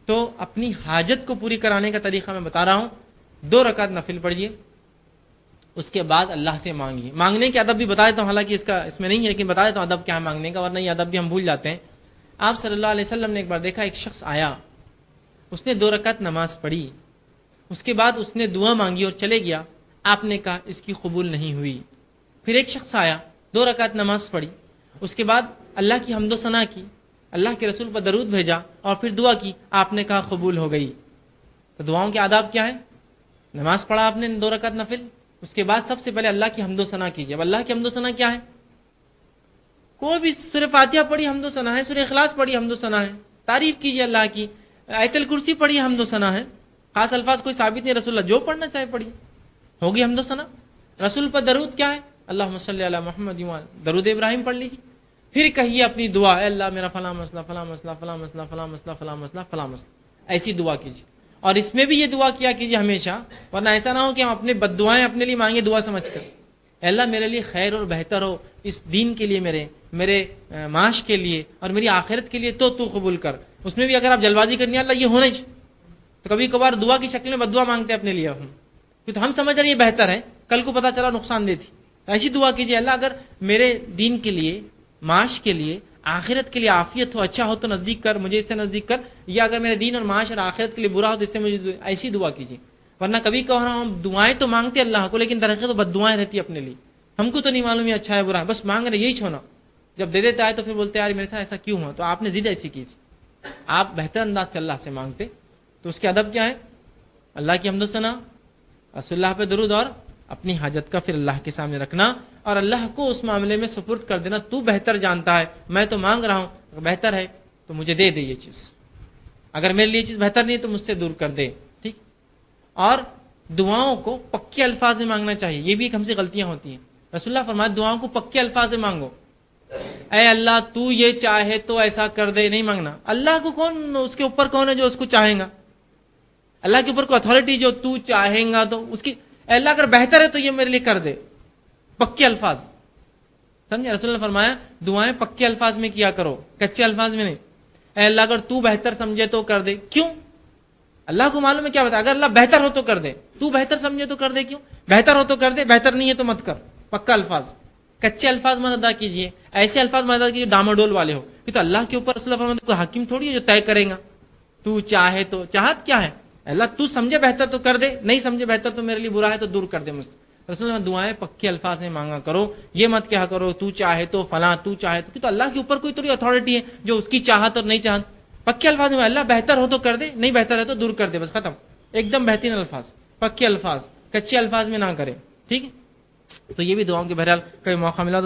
تو اپنی حاجت کو پوری کرانے کا طریقہ میں بتا رہا ہوں. 2 رکعت نفل پڑھیے, اس کے بعد اللہ سے مانگیے. مانگنے کے ادب بھی بتا دیتا ہوں, حالانکہ اس میں نہیں ہے, لیکن بتا دیتا ہوں ادب کیا ہے مانگنے کا, ورنہ یہ ادب بھی ہم بھول جاتے ہیں. آپ صلی اللہ علیہ وسلم نے ایک بار دیکھا, ایک شخص آیا, اس نے 2 رکعت نماز پڑھی, اس کے بعد اس نے دعا مانگی اور چلے گیا. آپ نے کہا اس کی قبول نہیں ہوئی. پھر ایک شخص آیا, 2 رکعت نماز پڑھی, اس کے بعد اللہ کی حمد و ثنا کی, اللہ کے رسول پر درود بھیجا اور پھر دعا کی. آپ نے کہا قبول ہو گئی. تو دعاؤں کے آداب کیا ہے؟ نماز پڑھا آپ نے 2 رکعت نفل, اس کے بعد سب سے پہلے اللہ کی حمد و ثنا کیجیے. اب اللہ کی حمد و ثنا کیا ہے؟ کوئی بھی سورہ فاتحہ پڑھی حمد و ثنا ہے, سورہ اخلاص پڑھی حمد و ثنا ہے, تعریف کیجیے اللہ کی, آیت الکرسی پڑھی حمد و ثنا ہے. خاص الفاظ کوئی ثابت نہیں, رسول اللہ جو پڑھنا چاہے پڑھی, ہوگی حمد و ثنا. رسول پر درود کیا ہے؟ اللہم صلی علی محمد, درود ابراہیم پڑھ لیجیے. پھر کہیے اپنی دعا, اے اللہ میرا فلاں مسئلہ فلاں مسئلہ فلاں مسئلہ فلاں مسئلہ فلاں مسئلہ فلاں مسئلہ, ایسی دعا کیجیے. اور اس میں بھی یہ دعا کیا کیجیے ہمیشہ, ورنہ ایسا نہ ہو کہ ہم اپنے بد دعائیں اپنے لیے مانگے دعا سمجھ کر. اے اللہ میرے لیے خیر اور بہتر ہو, اس دین کے لیے, میرے معاش کے لیے اور میری آخرت کے لیے, تو قبول کر. اس میں بھی اگر آپ جلد بازی کرنی ہے اللہ یہ ہونا ہی, تو کبھی کبھار دعا کی شکل میں بد دعا مانگتے ہیں اپنے لیے ہم, کیونکہ ہم سمجھ رہے ہیں یہ بہتر ہے, کل کو پتہ چلا نقصان دہ تھی. ایسی دعا کیجیے, اللہ اگر میرے دین کے لیے, معاش کے لیے, آخرت کے لیے عافیت ہو, اچھا ہو تو نزدیک کر, مجھے اس سے نزدیک کر, یا اگر میرے دین اور معاش اور آخرت کے لیے برا ہو تو اس سے مجھے, ایسی دعا کیجیے. ورنہ کبھی کبھار ہم دعائیں تو مانگتے اللہ کو, لیکن درحقیقت تو بد دعائیں رہتی اپنے لیے, ہم کو تو نہیں معلوم یہ اچھا ہے برا ہے, بس مانگ رہے یہی چھونا. جب دے دیتا ہے تو پھر بولتے یار میرے ساتھ ایسا کیوں ہوا, تو آپ نے ضد ایسی کی تھی. آپ بہتر انداز سے اللہ سے مانگتے, تو اس کے ادب کیا ہے؟ اللہ کی حمد و ثنا, رسول اللہ پہ درود, اور اپنی حاجت کا پھر اللہ کے سامنے رکھنا, اور اللہ کو اس معاملے میں سپرد کر دینا. تو بہتر جانتا ہے, میں تو مانگ رہا ہوں, اگر بہتر ہے تو مجھے دے دے یہ چیز, اگر میرے لیے چیز بہتر نہیں ہے تو مجھ سے دور کر دے. ٹھیک. اور دعاؤں کو پکے الفاظ میں مانگنا چاہیے, یہ بھی ایک ہم سے غلطیاں ہوتی ہیں. رسول اللہ فرمایا دعاؤں کو پکے الفاظ میں مانگو. اے اللہ تو یہ چاہے تو ایسا کر دے, نہیں مانگنا. اللہ کو کون, اس کے اوپر کون ہے جو اس کو چاہیں گا؟ اللہ کے اوپر کوئی اتھارٹی جو تو چاہیں گا تو اس کی, اے اللہ اگر بہتر ہے تو یہ میرے لیے کر دے. پکے الفاظ, سمجھے؟ رسول اللہ فرمایا دعائیں پکے الفاظ میں کیا کرو, کچے الفاظ میں نہیں. اے اللہ اگر تو بہتر سمجھے تو کر دے. کیوں؟ اللہ کو معلوم ہے کیا بتا, اگر اللہ بہتر ہو تو کر دے, تو بہتر سمجھے تو کر دے. کیوں؟ بہتر ہو تو کر دے, بہتر نہیں ہے تو مت کر. پکا الفاظ, کچے الفاظ مت ادا کیجیے, ایسے الفاظ مت ادا کیجیے ڈاماڈول والے ہو, کہ تو اللہ کے اوپر رسول اللہ فرماتے کوئی حاکم تھوڑی ہے جو طے کرے گا. تو چاہے تو, چاہت کیا ہے؟ اللہ تو سمجھے بہتر تو کر دے, نہیں سمجھے بہتر تو میرے لیے برا ہے تو دور کر دے مجھ سے. رسول اللہ دعائیں پکے الفاظ میں مانگا کرو, یہ مت کہا کرو تو چاہے تو فلاں, تو چاہے تو, تو اللہ کے اوپر کوئی تھوڑی اتھارٹی ہے جو اس کی چاہت اور نہیں چاہت. پکے الفاظ میں اللہ بہتر ہو تو کر دے, نہیں بہتر ہے تو دور کر دے, بس ختم. ایک دم بہترین الفاظ, پکے الفاظ, کچے الفاظ میں نہ کرے. ٹھیک ہے. تو یہ بھی دعاؤں کے بہرحال کئی موقع ملا تو